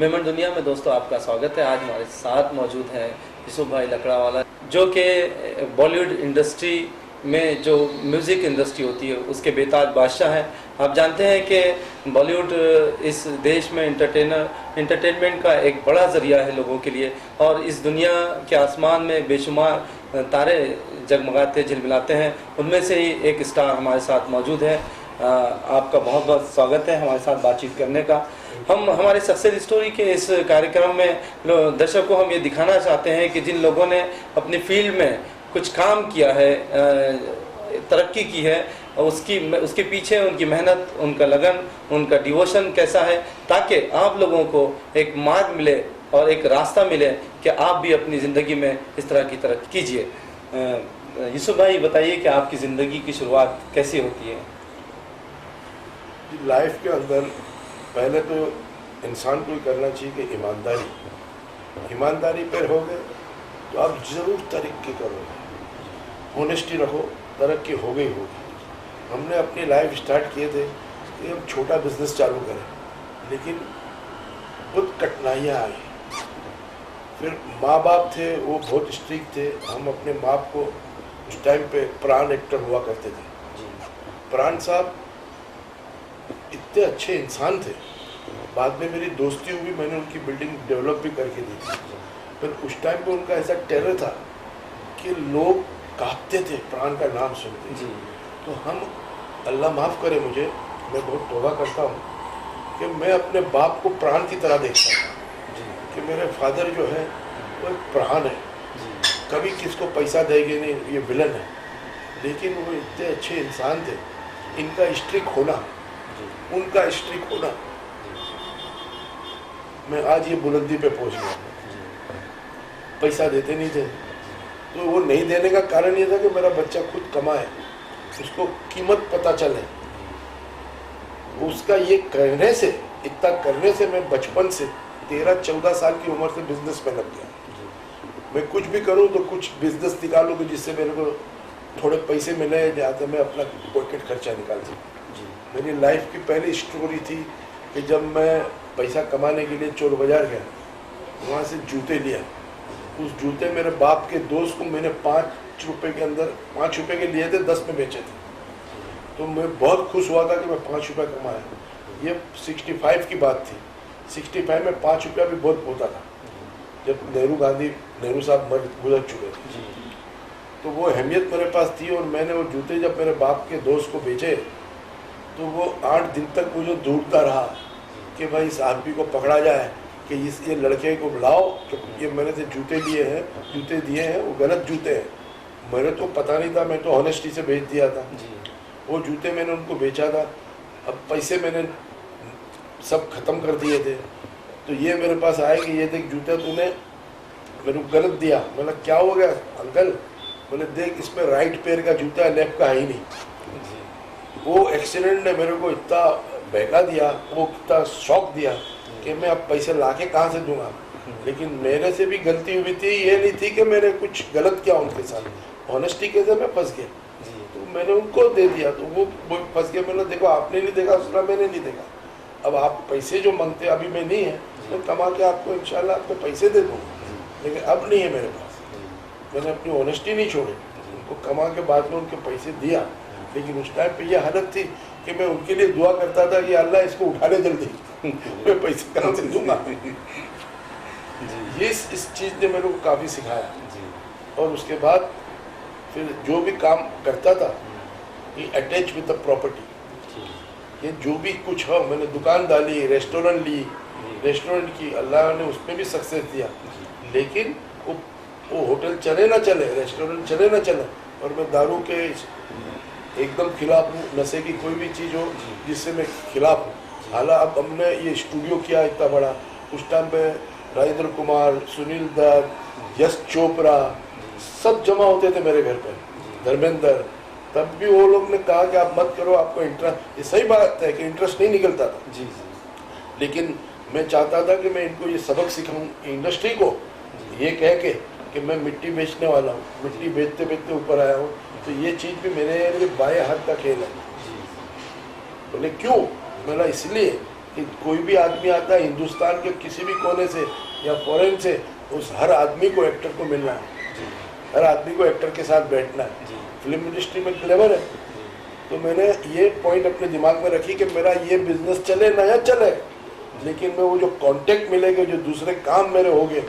मेमन दुनिया में दोस्तों आपका स्वागत है। आज हमारे साथ मौजूद हैं यूसुफ भाई लकड़ावाला, जो कि बॉलीवुड इंडस्ट्री में जो म्यूज़िक इंडस्ट्री होती है उसके बेताज बादशाह हैं। आप जानते हैं कि बॉलीवुड इस देश में एंटरटेनमेंट का एक बड़ा ज़रिया है लोगों के लिए, और इस दुनिया के आसमान में बेशुमार तारे जगमगाते झिलमिलाते हैं। उनमें से ही एक स्टार हमारे साथ मौजूद है। आपका बहुत बहुत स्वागत है हमारे साथ बातचीत करने का। हम हमारे सक्सेस स्टोरी के इस कार्यक्रम में दर्शकों को हम ये दिखाना चाहते हैं कि जिन लोगों ने अपनी फील्ड में कुछ काम किया है, तरक्की की है, उसके पीछे उनकी मेहनत, उनका लगन, उनका डिवोशन कैसा है, ताकि आप लोगों को एक मार्ग मिले और एक रास्ता मिले कि आप भी अपनी ज़िंदगी में इस तरह की तरक्की कीजिए। यूसुफ भाई बताइए कि आपकी ज़िंदगी की शुरुआत कैसी होती है? लाइफ के अंदर पहले तो इंसान को करना चाहिए कि ईमानदारी पर हो गए तो आप ज़रूर तरक्की करोगे। ऑनेस्टी रखो, तरक्की हो गई होगी। हमने अपनी लाइफ स्टार्ट किए थे कि हम छोटा बिजनेस चालू करें, लेकिन बहुत कठिनाइयाँ आई। फिर माँ बाप थे, वो बहुत स्ट्रिक्ट थे। हम अपने बाप को उस टाइम पे प्राण एक्टर हुआ करते थे। प्राण साहब इतने अच्छे इंसान थे, बाद में मेरी दोस्ती हुई, मैंने उनकी बिल्डिंग डेवलप भी करके दी थी। पर उस टाइम पे उनका ऐसा टेरर था कि लोग कांपते थे प्राण का नाम सुनते जी। तो हम, अल्लाह माफ़ करे मुझे, मैं बहुत तौबा करता हूँ कि मैं अपने बाप को प्राण की तरह देखता हूँ कि मेरे फादर जो है वो एक प्राण है। कभी किसको पैसा देंगे नहीं, ये विलन है, लेकिन वो इतने अच्छे इंसान थे। इनका स्ट्रिक होना, उनका स्ट्रिक होना, मैं आज ये बुलंदी पे पहुंच गया। पैसा देते नहीं थे, तो वो नहीं देने का कारण ये था कि मेरा बच्चा खुद कमाए, उसको कीमत पता चले। उसका ये करने से, इतना करने से मैं बचपन से 13-14 साल की उम्र से बिजनेस में लग गया। मैं कुछ भी करूं तो कुछ बिजनेस निकालूं कि जिससे मेरे को थोड़े पैसे मिले, जहाँ से मैं अपना पॉकेट खर्चा निकाल सकूँ। मेरी लाइफ की पहली स्टोरी थी कि जब मैं पैसा कमाने के लिए चोर बाजार गया, वहाँ से जूते लिया। उस जूते मेरे बाप के दोस्त को मैंने 5 रुपए के अंदर, 5 रुपए के लिए थे, 10 में बेचे थे। तो मैं बहुत खुश हुआ था कि मैं 5 रुपये कमाया। ये 65 की बात थी। 65 में 5 रुपया भी बहुत होता था, जब नेहरू साहब गुजर चुके थे। तो वो अहमियत मेरे पास थी, और मैंने वो जूते जब मेरे बाप के दोस्त को बेचे तो वो 8 दिन तक मुझे ढूंढता रहा कि भाई इस आदमी को पकड़ा जाए, कि ये लड़के को बुलाओ कि ये मैंने से जूते दिए हैं, वो गलत जूते हैं। मेरे तो पता नहीं था, मैं तो ऑनेस्टी से बेच दिया था। वो जूते मैंने उनको बेचा था। अब पैसे मैंने सब खत्म कर दिए थे, तो ये मेरे पास आए कि ये देख जूता तूने मेरे को गलत दिया। मैंने क्या हो गया अंकल? बोले देख, इसमें राइट पैर का जूता है, लेफ्ट का है ही नहीं। वो एक्सीडेंट ने मेरे को इतना बहका दिया, वो इतना शौक दिया कि मैं अब पैसे लाके कहाँ से दूंगा। लेकिन मेरे से भी गलती हुई थी, ये नहीं थी कि मैंने कुछ गलत किया उनके साथ। ऑनेस्टी के से मैं फंस गया, तो मैंने उनको दे दिया, तो वो फंस गया। मैंने देखो, आपने नहीं देखा, सुना मैंने नहीं देखा। अब आप पैसे जो मांगते अभी मैं नहीं है, तो कमा के आपको इंशाल्लाह आपको पैसे दे दूँगा, लेकिन अब नहीं है मेरे पास। मैंने अपनी ऑनेस्टी नहीं छोड़ी, उनको कमा के बाद में उनके पैसे दिया। लेकिन उस टाइम पे ये हालत थी कि मैं उनके लिए दुआ करता था कि अल्लाह इसको उठा ले जल्दी, मैं पैसे कहाँ से दूंगा। ये इस चीज़ ने मेरे को काफ़ी सिखाया। और उसके बाद फिर जो भी काम करता था, ये अटैच विद द प्रॉपर्टी। ये जो भी कुछ हो, मैंने दुकान डाली, रेस्टोरेंट की, अल्लाह ने उसमें भी सक्सेस दिया। लेकिन वो होटल चले ना चले, रेस्टोरेंट चले ना चले, और मैं दारू के एकदम खिलाफ हूँ। नशे की कोई भी चीज़ हो जिससे मैं खिलाफ हूँ। हालांकि अब हमने ये स्टूडियो किया इतना बड़ा, उस टाइम पे राजेंद्र कुमार, सुनील दत्त, यश चोपड़ा सब जमा होते थे मेरे घर पे, धर्मेंद्र। तब भी वो लोग ने कहा कि आप मत करो, आपको इंटरेस्ट, ये सही बात है कि इंटरेस्ट नहीं निकलता था जी। लेकिन मैं चाहता था कि मैं इनको ये सबक सिखाऊं इंडस्ट्री को, ये कह के कि मैं मिट्टी बेचने वाला हूँ, मिट्टी बेचते बेचते ऊपर आया हूँ। तो ये चीज़ भी मेरे बाएं हाथ का खेल है। बोले क्यों? बोला इसलिए कि कोई भी आदमी आता है हिंदुस्तान के किसी भी कोने से या फॉरेन से, उस हर आदमी को एक्टर को मिलना है, हर आदमी को एक्टर के साथ बैठना है। फिल्म इंडस्ट्री में क्लेवर है, तो मैंने ये पॉइंट अपने दिमाग में रखी कि मेरा ये बिजनेस चले ना या चले, लेकिन मैं वो जो कांटेक्ट मिलेगा, जो दूसरे काम मेरे हो गए,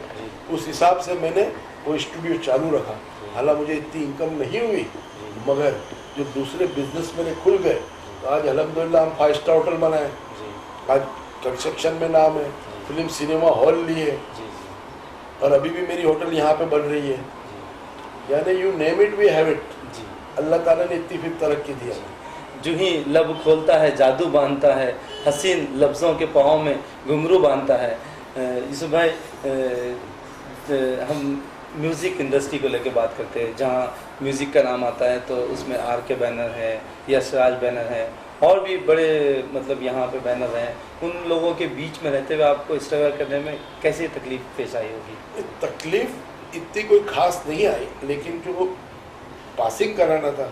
उस हिसाब से मैंने वो स्टूडियो चालू रखा। हालांकि मुझे इतनी इनकम नहीं हुई, मगर जो दूसरे बिजनेस मेरे खुल गए, तो आज अल्हम्दुलिल्लाह हम 5 स्टार होटल बनाए, आज कंस्ट्रक्शन में नाम है, फिल्म सिनेमा हॉल लिए, और अभी भी मेरी होटल यहाँ पे बन रही है। यानी you name it we have it. Allah ताला ने इतनी फिर तरक्की दिया। जो ही लब खोलता है जादू बांधता है, हसीन लफ्ज़ों के पाँव में घुंघरू बांधता है। यूसुफ भाई, हम म्यूज़िक इंडस्ट्री को लेकर बात करते हैं, जहाँ म्यूज़िक का नाम आता है तो उसमें आर के बैनर है, यशराज बैनर है, और भी बड़े मतलब यहाँ पे बैनर हैं। उन लोगों के बीच में रहते हुए आपको स्ट्रगल करने में कैसी तकलीफ पेश आई होगी? तकलीफ इतनी कोई खास नहीं आई, लेकिन जो पासिंग कराना था,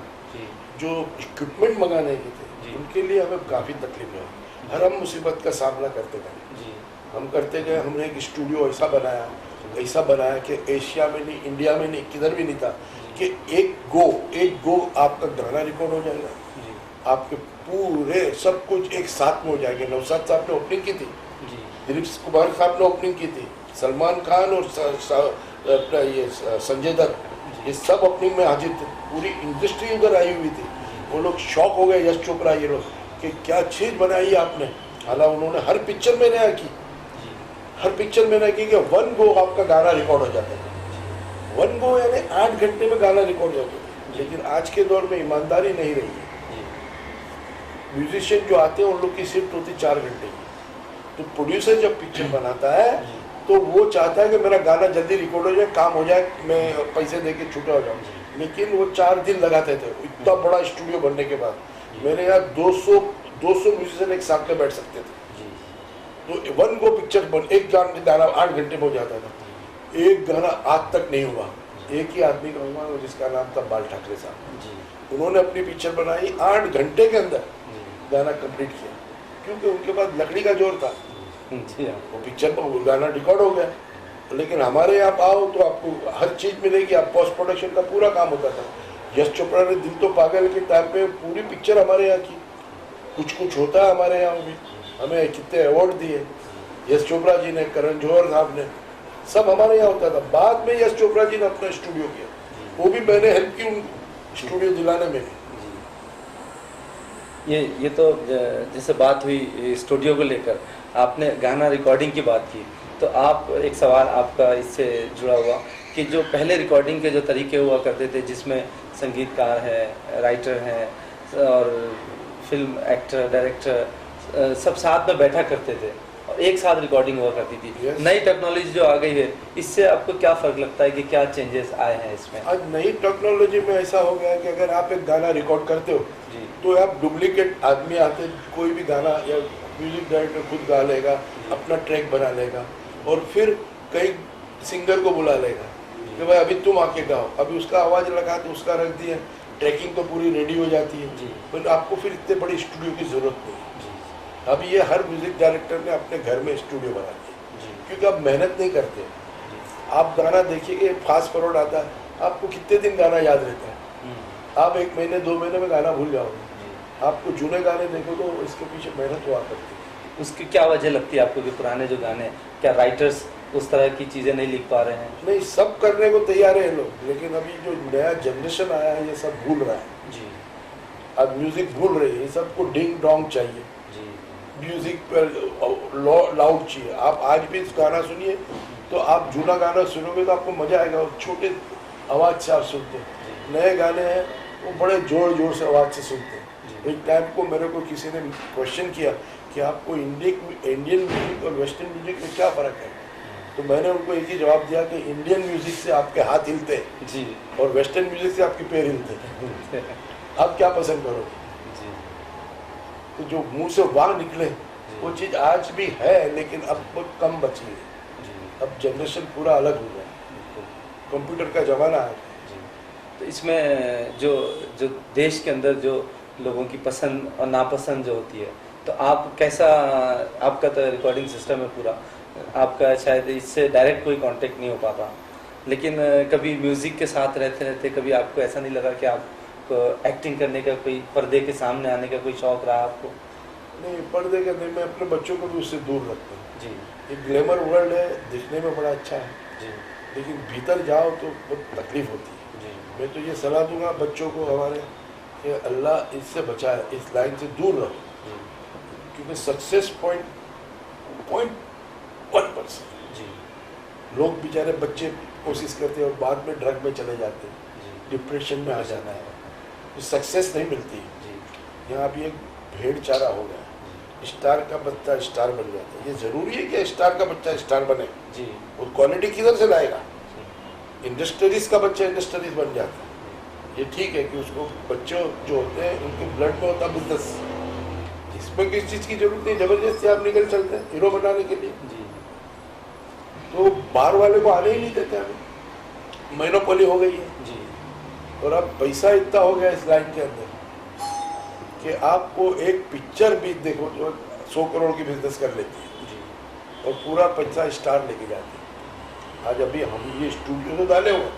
जो इक्विपमेंट मंगाने के थे, उनके लिए हमें काफ़ी तकलीफ हुई। हर हम मुसीबत का सामना करते गए, हम करते गए। हमने एक स्टूडियो ऐसा बनाया कि एशिया में नहीं, इंडिया में नहीं, किधर भी नहीं था, कि एक गो आपका गाना रिकॉर्ड हो जाएगा, आपके पूरे सब कुछ एक साथ में हो जाएगा। नौशाद साहब ने ओपनिंग की थी, दिलीप कुमार साहब ने ओपनिंग की थी, सलमान खान और अपना ये संजय दत्त, ये सब ओपनिंग में हाजिर थे। पूरी इंडस्ट्री उधर आई हुई थी। वो लोग शॉक हो गए, यश चोपड़ा ये लोग, कि क्या चीज़ बनाई है आपने। हालांकि उन्होंने हर पिक्चर में नया की, हर पिक्चर में नया की कि 1 गो आपका गाना रिकॉर्ड हो जाता है। 1 गो यानी 8 घंटे में गाना रिकॉर्ड हो जाता है। लेकिन आज के दौर में ईमानदारी नहीं रही है। म्यूजिशियन जो आते हैं उन लोग की शिफ्ट होती 4 घंटे की। तो प्रोड्यूसर जब पिक्चर बनाता है तो वो चाहता है कि मेरा गाना जल्दी रिकॉर्ड हो जाए, काम हो जाए, मैं पैसे दे के छूटा हो जाऊँ। लेकिन वो 4 दिन लगाते थे। इतना बड़ा स्टूडियो बनने के बाद मेरे यहाँ 200 म्यूजिशियन एक साथ में बैठ सकते थे। तो 1 गो पिक्चर बन, एक गाना 8 घंटे में हो जाता था। एक गाना आज तक नहीं हुआ। एक ही आदमी का हुआ जिसका नाम था बाल ठाकरे साहब। उन्होंने अपनी पिक्चर बनाई, 8 घंटे के अंदर गाना कंप्लीट किया, क्योंकि उनके पास लकड़ी का जोर था। वो पिक्चर पर गाना रिकॉर्ड हो गया। लेकिन हमारे यहाँ आओ तो आपको हर चीज़ मिलेगी, आप पोस्ट प्रोडक्शन का पूरा काम होता था। यश चोपड़ा ने दिल तो पागल के टाइम पे पूरी पिक्चर हमारे यहाँ की। कुछ होता है हमारे यहाँ भी, हमें कितने अवार्ड दिए यश चोपड़ा जी ने, करण जौहर साहब ने, सब हमारे यहाँ होता था। बाद में यश चोपड़ा जी ने अपना स्टूडियो किया, वो भी मैंने हेल्प की उन स्टूडियो दिलाने में। ये तो जैसे बात हुई स्टूडियो को लेकर, आपने गाना रिकॉर्डिंग की बात की, तो आप एक सवाल आपका इससे जुड़ा हुआ कि जो पहले रिकॉर्डिंग के जो तरीके हुआ करते थे, जिसमें संगीतकार है, राइटर हैं और फिल्म एक्टर, डायरेक्टर सब साथ में बैठा करते थे और एक साथ रिकॉर्डिंग हुआ करती थी। नई टेक्नोलॉजी जो आ गई है, इससे आपको क्या फ़र्क लगता है कि क्या चेंजेस आए हैं इसमें? आज नई टेक्नोलॉजी में ऐसा हो गया है कि अगर आप एक गाना रिकॉर्ड करते हो तो आप डुप्लीकेट आदमी आते, कोई भी गाना या म्यूजिक डायरेक्टर खुद गा लेगा, अपना ट्रैक बना लेगा और फिर कई सिंगर को बुला लेगा कि भाई अभी तुम आके गाओ। अभी उसका आवाज़ लगा तो उसका रख दिया, ट्रैकिंग तो पूरी रेडी हो जाती है, पर आपको फिर इतने बड़ी स्टूडियो की ज़रूरत नहीं। अभी ये हर म्यूजिक डायरेक्टर ने अपने घर में स्टूडियो बना दिया, क्योंकि आप मेहनत नहीं करते। आप गाना देखिए, फास्ट फॉरवर्ड आता है, आपको कितने दिन गाना याद रहता है, आप 1 महीने 2 महीने में गाना भूल जाओगे। आपको जूने गाने देखो तो इसके पीछे मेहनत हुआ करती है। उसकी क्या वजह लगती है आपको कि पुराने जो गाने, क्या राइटर्स उस तरह की चीज़ें नहीं लिख पा रहे हैं? नहीं, सब करने को तैयार है लोग, लेकिन अभी जो नया जनरेशन आया है ये सब भूल रहा है जी। अब म्यूजिक भूल रही है, सबको डिंग डोंग चाहिए जी। म्यूजिक पर लाउड चाहिए। आप आज भी इस गाना सुनिए तो आप जूना गाना सुनोगे तो आपको मजा आएगा, छोटे आवाज़ से आप सुनते हैं। नए गाने हैं वो बड़े जोर से आवाज़ से सुनते हैं। एक टाइम को मेरे को किसी ने क्वेश्चन किया कि आपको इंडियन म्यूजिक और वेस्टर्न म्यूजिक में क्या फ़र्क है, तो मैंने उनको एक ही जवाब दिया कि इंडियन म्यूजिक से आपके हाथ हिलते हैं जी, और वेस्टर्न म्यूजिक से आपके पैर हिलते हैं। आप क्या पसंद करोगे जी। तो जो मुंह से वाह निकले वो चीज़ आज भी है, लेकिन अब बहुत कम बची है। अब जनरेशन पूरा अलग हो गया, कंप्यूटर का ज़माना है। तो इसमें जो देश के अंदर जो लोगों की पसंद और नापसंद जो होती है, तो आप कैसा, आपका तो रिकॉर्डिंग सिस्टम है पूरा, आपका शायद इससे डायरेक्ट कोई कांटेक्ट नहीं हो पाता, लेकिन कभी म्यूज़िक के साथ रहते रहते कभी आपको ऐसा नहीं लगा कि आपको एक्टिंग करने का, कोई पर्दे के सामने आने का कोई शौक़ रहा आपको? नहीं, पर्दे का नहीं, मैं अपने बच्चों को भी उससे दूर रखता हूँ जी ये ग्लैमर वर्ल्ड है, दिखने में बड़ा अच्छा है, जी लेकिन भीतर जाओ तो बहुत तकलीफ होती है। जी मैं तो ये सलाह दूंगा बच्चों को हमारे कि अल्लाह इससे बचाए, इस लाइन से दूर रहो, जी क्योंकि सक्सेस पॉइंट 1%। जी लोग बेचारे बच्चे कोशिश करते हैं और बाद में ड्रग में चले जाते हैं, जी डिप्रेशन में आ जाना है, तो सक्सेस नहीं मिलती। जी यहाँ भी एक भेड़ चारा हो गया, स्टार का बच्चा स्टार बन जाता है। ये जरूरी है कि स्टार का बच्चा स्टार बने, जी और क्वालिटी किधर से लाएगा? इंडस्ट्रीज का बच्चा इंडस्ट्रीज बन जाता है। ये ठीक है कि उसको बच्चों जो होते हैं उनके ब्लड में होता बिजनेस, इसमें किस चीज़ की जरूरत नहीं, जबरदस्ती आप निकल चलते हैं हीरो बनाने के लिए। जी तो बाहर वाले को आने ही नहीं देते, हमें मोनोपोली हो गई है। जी और अब पैसा इतना हो गया इस लाइन के अंदर कि आपको एक पिक्चर भी देखो तो 100 करोड़ की बिजनेस कर लेती है, जी और पूरा पैसा स्टार लेके जाते हैं। आज अभी हम ये स्टूडियो तो डाले हुए,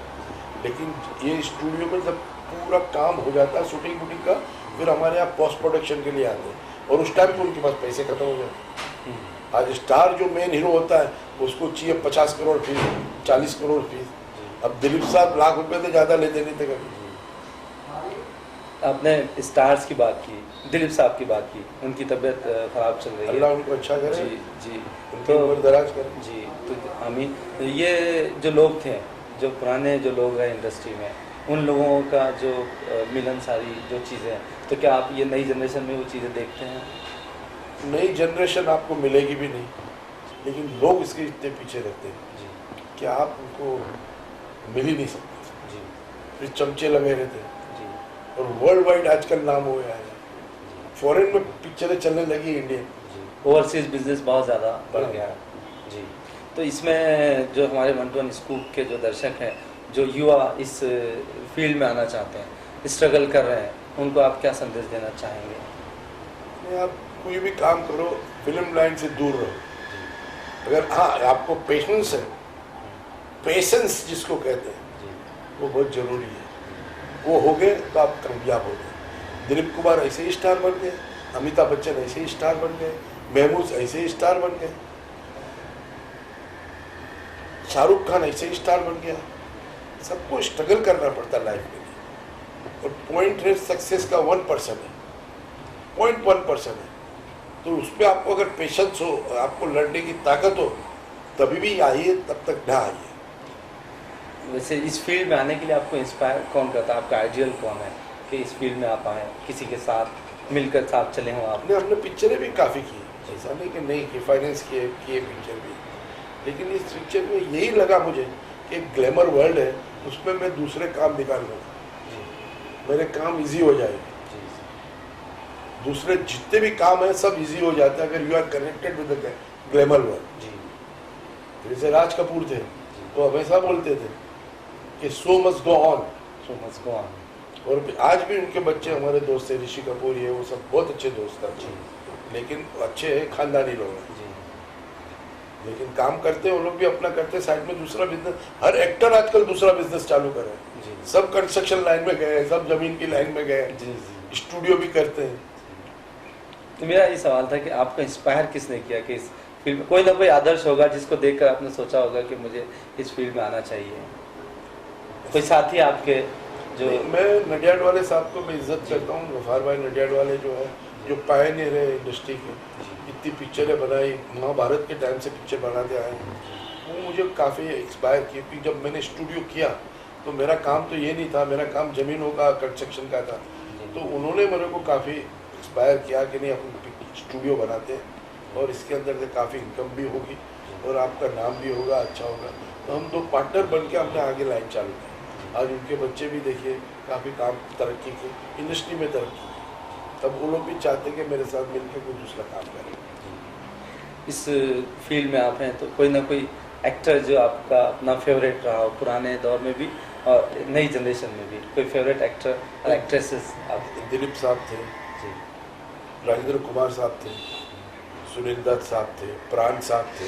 लेकिन ये स्टूडियो में जब पूरा काम हो जाता है शूटिंग वूटिंग का, फिर हमारे यहाँ पोस्ट प्रोडक्शन के लिए आते हैं, और उस टाइम पर उनके पास पैसे खत्म हो जाते हैं। आज स्टार जो मेन हीरो होता है उसको चाहिए 50 करोड़ फीस, 40 करोड़ फीस। अब दिलीप साहब लाख रुपए से ज़्यादा लेते नहीं थे कभी। आपने स्टार्स की बात की, दिलीप साहब की बात की, उनकी तबीयत खराब चल रही है। अल्लाह उनको अच्छा करे, जी जी उनकी उम्र दराज करे। जी तो आमीन। तो ये जो लोग थे, जो पुराने जो लोग हैं इंडस्ट्री में, उन लोगों का जो मिलनसारी जो चीज़ें हैं, तो क्या आप ये नई जनरेशन में वो चीज़ें देखते हैं? नई जनरेशन आपको मिलेगी भी नहीं, लेकिन लोग इसके इतने पीछे रहते हैं जी कि आप उनको मिल ही नहीं सकते। जी फिर चमचे लगे रहते हैं, जी और वर्ल्ड वाइड आजकल नाम हो गया है। फॉरेन में पिक्चरें चलने लगी इंडियन। जी ओवरसीज बिजनेस बहुत ज़्यादा बढ़ गया है। जी तो इसमें जो हमारे मंटवन स्कूप के जो दर्शक हैं, जो युवा इस फील्ड में आना चाहते हैं, स्ट्रगल कर रहे हैं, उनको आप क्या संदेश देना चाहेंगे? नहीं, आप कोई भी काम करो फिल्म लाइन से दूर रहो। अगर हाँ आपको पेशेंस है, पेशेंस जिसको कहते हैं, जी वो बहुत जरूरी है। वो हो गए तो आप कामयाब हो गए। दिलीप कुमार ऐसे ही स्टार बन गए, अमिताभ बच्चन ऐसे ही स्टार बन गए, महमूद ऐसे ही स्टार बन गए, शाहरुख खान ऐसे ही स्टार बन गया। सबको स्ट्रगल करना पड़ता है लाइफ में, और पॉइंट है सक्सेस का 1% है, 0.1% है। तो उसमें आपको अगर पेशेंस हो, आपको लड़ने की ताकत हो, तभी भी आइए, तब तक ना आइए। वैसे इस फील्ड में आने के लिए आपको इंस्पायर कौन करता है? आपका आइडियल कौन है कि इस फील्ड में आप आए, किसी के साथ मिलकर साथ चले हों आप? हमने पिक्चरें भी काफ़ी की, ऐसा नहीं कि नहीं की, फाइनेंस किए पिक्चर भी, लेकिन इस पिक्चर में यही लगा मुझे कि एक ग्लैमर वर्ल्ड है, उसमें मैं दूसरे काम निकाल लूँगा, मेरे काम इजी हो जाएंगे। दूसरे जितने भी काम हैं सब इजी हो जाता है अगर you are connected with the glamour world. जैसे राज कपूर थे, तो हमेशा बोलते थे कि show must go on, show must go on. और आज भी उनके बच्चे हमारे दोस्त हैं, ऋषि कपूर ये वो सब बहुत अच्छे दोस्त हैं, लेकिन अच्छे हैं, खानदानी लोग हैं, लेकिन काम करते हैं वो लोग भी अपना करते हैं, साइड में दूसरा बिजनेस। हर एक्टर आजकल दूसरा बिजनेस चालू कर रहे हैं, सब कंस्ट्रक्शन लाइन में गए, सब जमीन की लाइन में गए, स्टूडियो भी करते हैं। तो मेरा ये सवाल था कि आपको इंस्पायर किसने किया कि इस फील्ड में, कोई ना कोई आदर्श होगा जिसको देखकर आपने सोचा होगा कि मुझे इस फील्ड में आना चाहिए? कोई साथी आपके जो? मैं नडियाड वाले साहब को मैं इज्जत करता हूँ, गफार भाई नडियाड वाले जो है, जो पायनियर है इंडस्ट्री के, इतनी पिक्चरें बनाई, महाभारत के टाइम से पिक्चर बनाते आए, वो मुझे काफ़ी इंस्पायर किए। क्योंकि जब मैंने स्टूडियो किया तो मेरा काम तो ये नहीं था, मेरा काम ज़मीनों का कंस्ट्रक्शन का था, तो उन्होंने मेरे को काफ़ी इंस्पायर किया कि नहीं अपन स्टूडियो बनाते हैं और इसके अंदर से काफ़ी इनकम भी होगी और आपका नाम भी होगा, अच्छा होगा। तो हम दो पार्टनर बन के हमने आगे लाइन चालू की। आज उनके बच्चे भी देखिए काफ़ी काम तरक्की की, इंडस्ट्री में तरक्की की, तब वो लोग भी चाहते कि मेरे साथ मिलकर कोई दूसरा काम करें। इस फील्ड में आप हैं तो कोई ना कोई एक्टर जो आपका अपना फेवरेट रहा हो, पुराने दौर में भी और नई जनरेशन में भी, कोई फेवरेट एक्टर और एक्ट्रेसेस आप? दिलीप साहब थे, जी राजेंद्र कुमार साहब थे, सुनील दत्त साहब थे, प्राण साहब थे,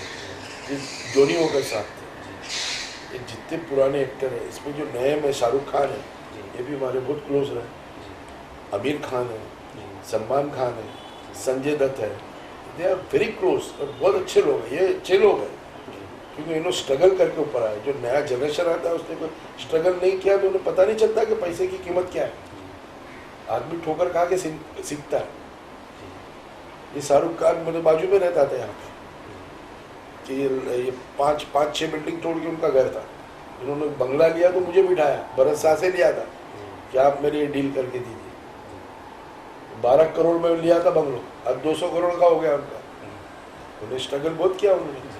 ये जोनी वोकर साहब थे। ये जितने पुराने एक्टर हैं, इसमें जो नए में शाहरुख खान है, ये भी हमारे बहुत क्लोज रहे। आमिर खान है, सलमान खान है, संजय दत्त है, दे आर वेरी क्लोज और बहुत अच्छे लोग हैं। ये अच्छे लोग हैं क्योंकि इन्होंने स्ट्रगल करके ऊपर आए। जो नया जनरेशन आता है उसने कोई स्ट्रगल नहीं किया तो उन्हें पता नहीं चलता कि पैसे की कीमत क्या है। आदमी ठोकर खा के सीखता है। ये शाहरुख खान मेरे बाजू में रहता था यहाँ पे कि ये पाँच छः बिल्डिंग तोड़ के उनका घर था। इन्होंने बंगला लिया तो मुझे बिठाया, भरत शाह से लिया था कि आप मेरे ये डील करके दीजिए। 12 करोड़ में लिया था बंगलो, अब 200 करोड़ का हो गया उनका। उन्हें स्ट्रगल बहुत किया उन्होंने।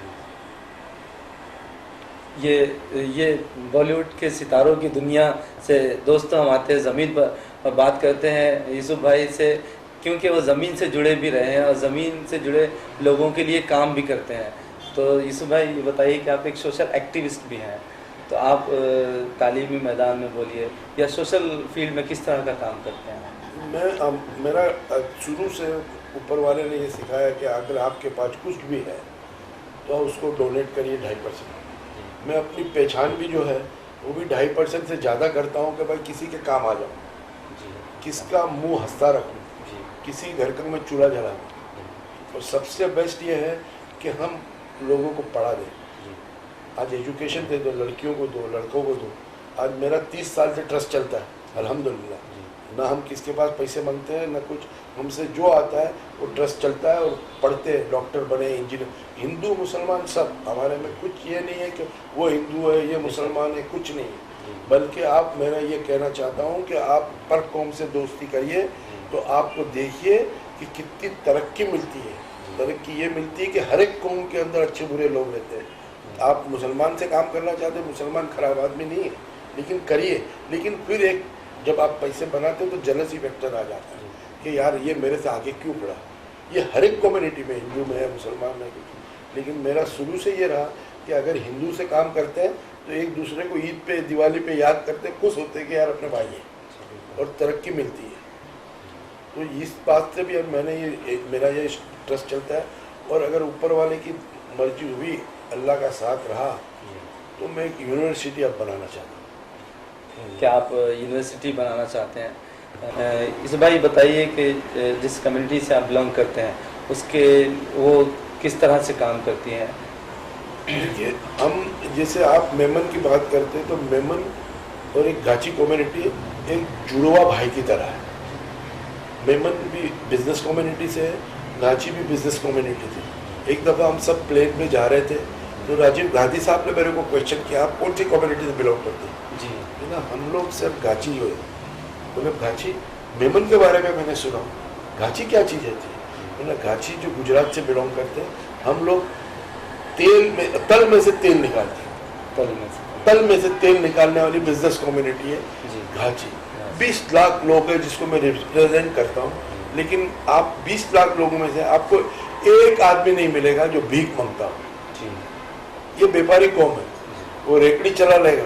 ये बॉलीवुड के सितारों की दुनिया से दोस्तों हम आते हैं ज़मीन पर बात करते हैं यूसुफ भाई से, क्योंकि वो ज़मीन से जुड़े भी रहे हैं और ज़मीन से जुड़े लोगों के लिए काम भी करते हैं। तो यूसुफ भाई ये बताइए कि आप एक सोशल एक्टिविस्ट भी हैं, तो आप तालीमी मैदान में बोलिए या सोशल फील्ड में किस तरह का काम करते हैं? मेरा शुरू से ऊपर वाले ने ये सिखाया कि अगर आपके पास कुछ भी है तो उसको डोनेट करिए 2.5%। मैं अपनी पहचान भी जो है वो भी 2.5% से ज़्यादा करता हूँ कि भाई किसी के काम आ जाऊँ, किसका मुंह हंसता रखूँ, किसी घर का मैं चूल्हा जलाऊँ। और सबसे बेस्ट ये है कि हम लोगों को पढ़ा दें। आज एजुकेशन दे दो, लड़कियों को दो, लड़कों को दो। आज मेरा 30 साल से ट्रस्ट चलता है अल्हम्दुलिल्लाह। ना हम किसके पास पैसे मांगते हैं ना कुछ, हमसे जो आता है वो ट्रस्ट चलता है और पढ़ते हैं, डॉक्टर बने, इंजीनियर, हिंदू मुसलमान सब। हमारे में कुछ ये नहीं है कि वो हिंदू है ये मुसलमान है, कुछ नहीं है। बल्कि आप, मेरा ये कहना चाहता हूँ कि आप पर कौम से दोस्ती करिए तो आपको देखिए कि कितनी तरक्की मिलती है। तरक्की ये मिलती है कि हर एक कौम के अंदर अच्छे बुरे लोग रहते हैं। आप मुसलमान से काम करना चाहते हैं, मुसलमान खराब आदमी नहीं है, लेकिन करिए। लेकिन फिर एक जब आप पैसे बनाते हो तो जेलसी फैक्टर आ जाता है कि यार ये मेरे से आगे क्यों बढ़ा। ये हर एक कम्युनिटी में, हिंदू में है, मुसलमान में, लेकिन मेरा शुरू से ये रहा कि अगर हिंदू से काम करते हैं तो एक दूसरे को ईद पे, दिवाली पे याद करते, खुश होते हैं कि यार अपने भाई हैं और तरक्की मिलती है। तो इस बात से भी अब मैंने मेरा ये ट्रस्ट चलता है। और अगर ऊपर वाले की मर्जी हुई, अल्लाह का साथ रहा, तो मैं एक यूनिवर्सिटी अब बनाना चाहता हूँ। क्या आप यूनिवर्सिटी बनाना चाहते हैं? इस भाई बताइए कि जिस कम्युनिटी से आप बिलोंग करते हैं उसके वो किस तरह से काम करती हैं? देखिए, हम जैसे आप मेमन की बात करते हैं तो मेमन और एक गाची कम्युनिटी एक जुड़वा भाई की तरह है। मेमन भी बिजनेस कम्युनिटी से है, गाची भी बिजनेस कम्युनिटी थी। एक दफ़ा हम सब प्लेन में जा रहे थे तो राजीव गांधी साहब ने मेरे को क्वेश्चन किया, आप कौन सी कम्युनिटी से बिलोंग करते हैं? जी ना, हम लोग सिर्फ गाची हो। बोले गाची, मेमन के बारे में मैंने सुना, गाची क्या चीज़ है? बोला गाची जो गुजरात से बिलोंग करते हैं, हम लोग तेल में, तल में से तेल निकालते हैं, तल में से तेल निकालने वाली बिजनेस कम्युनिटी है गाची। 20 लाख लोग हैं जिसको मैं रिप्रेजेंट करता हूँ। लेकिन आप 20 लाख लोगों में से आपको एक आदमी नहीं मिलेगा जो भीख मांगता हो। ये व्यापारी कौम है, वो रेकड़ी चला लेगा,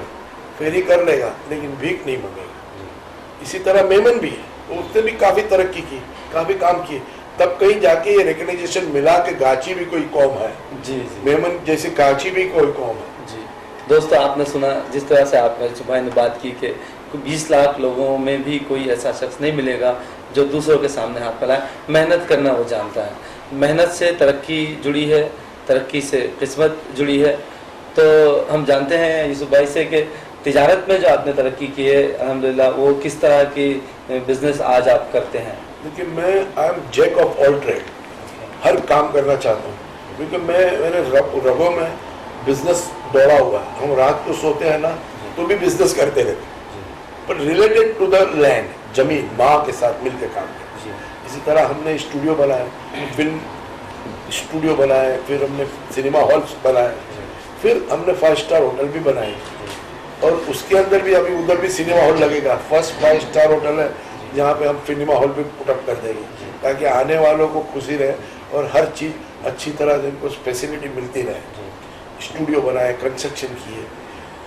फेरी कर लेगा, लेकिन भीख नहीं मांगेगा। इसी तरह मेमन भी है, तो उसने भी काफ़ी तरक्की की, काफ़ी काम किए, तब कहीं जाके ये रिकग्निशन मिला कि गाची भी कोई कौम है। जी मेमन जैसे गाची भी कोई कौम है। जी दोस्तों, आपने सुना जिस तरह से आप सुभाई ने बात की कि 20 लाख लोगों में भी कोई ऐसा शख्स नहीं मिलेगा जो दूसरों के सामने हाथ फैलाए। मेहनत करना वो जानता है, मेहनत से तरक्की जुड़ी है, तरक्की से किस्मत जुड़ी है। तो हम जानते हैं यूसुफ भाई से कि तिजारत में जो आपने तरक्की की है अल्हम्दुलिल्लाह, वो किस तरह की बिजनेस आज आप करते हैं? देखिए, मैं I am jack of all trade, हर काम करना चाहता हूँ। क्योंकि मैंने रगों में बिजनेस दौड़ा हुआ है। हम रात को सोते हैं ना तो भी बिजनेस करते रहते, पर रिलेटेड टू द लैंड, जमीन, माँ के साथ मिलकर काम करते। इसी तरह हमने स्टूडियो बनाए, फिल्म स्टूडियो बनाए, फिर हमने सिनेमा हॉल्स बनाए, फिर हमने 5 स्टार होटल भी बनाए, और उसके अंदर भी अभी उधर भी सिनेमा हॉल लगेगा। फर्स्ट 5 स्टार होटल है जहाँ पे हम सिनेमा हॉल भी पुटअप कर देंगे, ताकि आने वालों को खुशी रहे और हर चीज़ अच्छी तरह से उनको फैसिलिटी मिलती रहे। स्टूडियो बनाए, कंस्ट्रक्शन किए,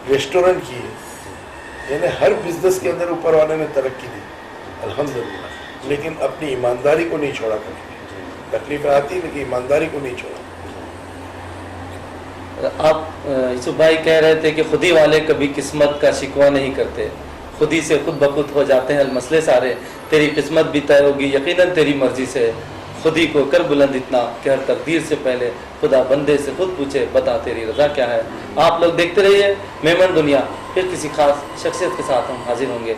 रेस्टोरेंट किए, यानी हर बिजनेस के अंदर ऊपर वाले ने तरक्की दी अल्हम्दुलिल्लाह। लेकिन अपनी ईमानदारी को नहीं छोड़ा कभी। तकलीफें आती लेकिन ईमानदारी को नहीं छोड़ा। आप यूसुफ भाई कह रहे थे कि खुदी वाले कभी किस्मत का शिकवा नहीं करते, खुदी से खुद ब खुद हो जाते हैं मसले सारे। तेरी किस्मत भी तय होगी यकीनन तेरी मर्जी से, खुदी को कर बुलंद इतना कि हर तकदीर से पहले खुदा बंदे से खुद पूछे बता तेरी रज़ा क्या है। आप लोग देखते रहिए मेमन दुनिया, फिर किसी खास शख्सियत के साथ हम हाजिर होंगे।